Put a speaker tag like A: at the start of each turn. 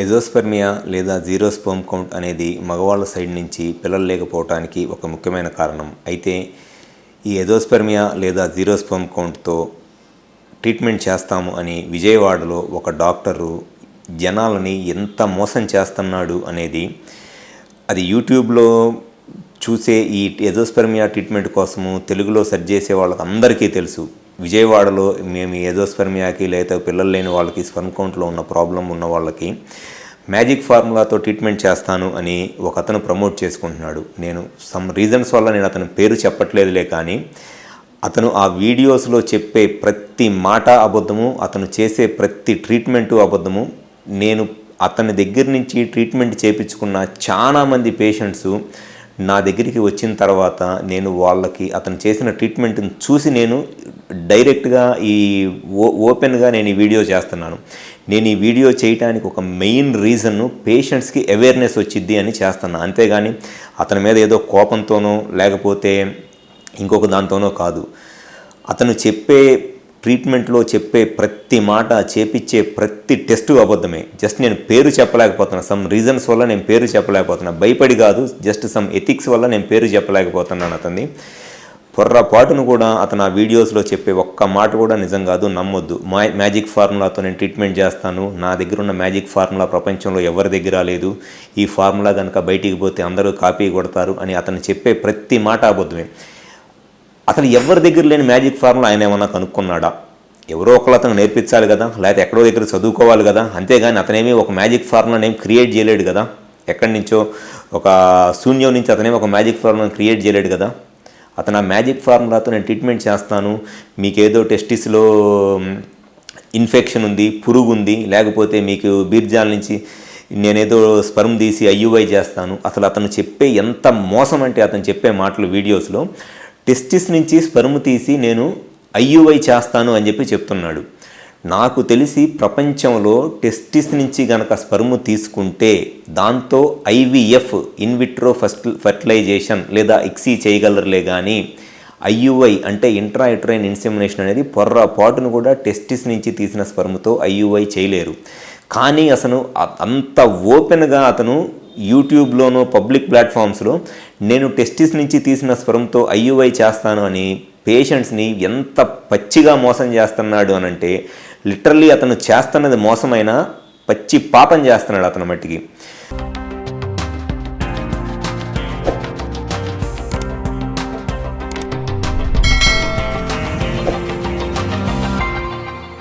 A: ఎజోస్పెర్మియా లేదా zero sperm count అనేది మగవాళ్ళ సైడ్ నుంచి పిల్లలు లేకపోవడానికి ఒక ముఖ్యమైన కారణం. అయితే ఈ ఎజోస్పెర్మియా లేదా జీరో స్పెర్మ్ కౌంట్తో ట్రీట్మెంట్ చేస్తాము అని విజయవాడలో ఒక డాక్టరు జనాలని ఎంత మోసం చేస్తున్నాడు అనేది అది యూట్యూబ్లో చూసే ఈ ఎజోస్పెర్మియా ట్రీట్మెంట్ కోసము తెలుగులో సెర్చ్ చేసే వాళ్ళకి అందరికీ తెలుసు. విజయవాడలో మేము ఎజోస్పెర్మియాకి లేదా పిల్లలు లేని వాళ్ళకి స్పెర్మ్ కౌంట్లో ఉన్న ప్రాబ్లం ఉన్న వాళ్ళకి మ్యాజిక్ ఫార్ములాతో ట్రీట్మెంట్ చేస్తాను అని ఒక అతను ప్రమోట్ చేసుకుంటున్నాడు. నేను సమ్ రీజన్స్ వల్ల నేను అతని పేరు చెప్పట్లేదులే, కానీ అతను ఆ వీడియోస్లో చెప్పే ప్రతి మాట అబద్ధము, అతను చేసే ప్రతి ట్రీట్మెంటు అబద్ధము. నేను అతని దగ్గర నుంచి ట్రీట్మెంట్ చేయించుకున్న చాలామంది పేషెంట్స్ నా దగ్గరికి వచ్చిన తర్వాత నేను వాళ్ళకి అతను చేసిన ట్రీట్మెంట్ని చూసి నేను డైరెక్ట్గా ఓపెన్గా నేను ఈ వీడియో చేస్తున్నాను. నేను ఈ వీడియో చేయడానికి ఒక మెయిన్ రీజన్ను పేషెంట్స్కి అవేర్నెస్ వచ్చిద్ది అని చేస్తున్నాను, అంతేగాని అతని మీద ఏదో కోపంతోనో లేకపోతే ఇంకొక దాంతోనో కాదు. అతను చెప్పే ట్రీట్మెంట్లో చెప్పే ప్రతి మాట, చేపించే ప్రతి టెస్టు అబద్ధమే. జస్ట్ నేను పేరు చెప్పలేకపోతున్నా, సమ్ రీజన్స్ వల్ల నేను పేరు చెప్పలేకపోతున్నా. భయపడి కాదు, జస్ట్ సమ్ ఎథిక్స్ వల్ల నేను పేరు చెప్పలేకపోతున్నాను. అతన్ని పొర్రపాటును కూడా అతను ఆ వీడియోస్లో చెప్పే ఒక్క మాట కూడా నిజం కాదు, నమ్మొద్దు. మ్యాజిక్ ఫార్ములాతో నేను ట్రీట్మెంట్ చేస్తాను, నా దగ్గర ఉన్న మ్యాజిక్ ఫార్ములా ప్రపంచంలో ఎవరి దగ్గర లేదు, ఈ ఫార్ములా కనుక బయటికి పోతే అందరూ కాపీ కొడతారు అని అతను చెప్పే ప్రతి మాట అబద్ధమే. అసలు ఎవరి దగ్గర లేని మ్యాజిక్ ఫార్ములా ఆయన ఏమన్నా కనుక్కున్నాడా? ఎవరో ఒకళ్ళు అతను నేర్పించాలి కదా, లేకపోతే ఎక్కడో దగ్గర చదువుకోవాలి కదా, అంతేగాని అతనేమి ఒక మ్యాజిక్ ఫార్ములాని ఏం క్రియేట్ చేయలేడు కదా. ఎక్కడి నుంచో ఒక శూన్యం నుంచి అతనేమి ఒక మ్యాజిక్ ఫార్ములాని క్రియేట్ చేయలేడు కదా. అతను ఆ మ్యాజిక్ ఫార్ములాతో నేను ట్రీట్మెంట్ చేస్తాను, మీకేదో టెస్టిస్లో ఇన్ఫెక్షన్ ఉంది, పురుగు ఉంది, లేకపోతే మీకు బీర్జాల నుంచి నేనేదో స్పర్మ్ తీసి ఐయుఐ చేస్తాను. అసలు అతను చెప్పే ఎంత మోసం అంటే, అతను చెప్పే మాటలు వీడియోస్లో టెస్టిస్ నుంచి స్పర్మ్ తీసి నేను ఐయుఐ చేస్తాను అని చెప్పి చెప్తున్నాడు. నాకు తెలిసి ప్రపంచంలో టెస్టిస్ నుంచి గనక స్పర్మ్ తీసుకుంటే దాంతో ఐవిఎఫ్ ఇన్విట్రో ఫర్టిలైజేషన్ లేదా ఇక్సీ చేయగలరులే, కానీ ఐయుఐ అంటే ఇంట్రాయూటరైన్ ఇన్సెమినేషన్ అనేది పొర్రపాటును కూడా టెస్టిస్ నుంచి తీసిన స్పర్మ్తో ఐయుఐ చేయలేరు. కానీ అసలు అంత ఓపెన్గా అతను యూట్యూబ్లోనూ పబ్లిక్ ప్లాట్ఫామ్స్లో నేను టెస్టిస్ నుంచి తీసిన స్పర్మ్తో ఐయుఐ చేస్తాను అని పేషెంట్స్ని ఎంత పచ్చిగా మోసం చేస్తున్నాడు అని అంటే, లిటరల్లీ అతను చేస్తున్నది మోసమైన పచ్చి పాపం చేస్తున్నాడు అతని మట్టికి.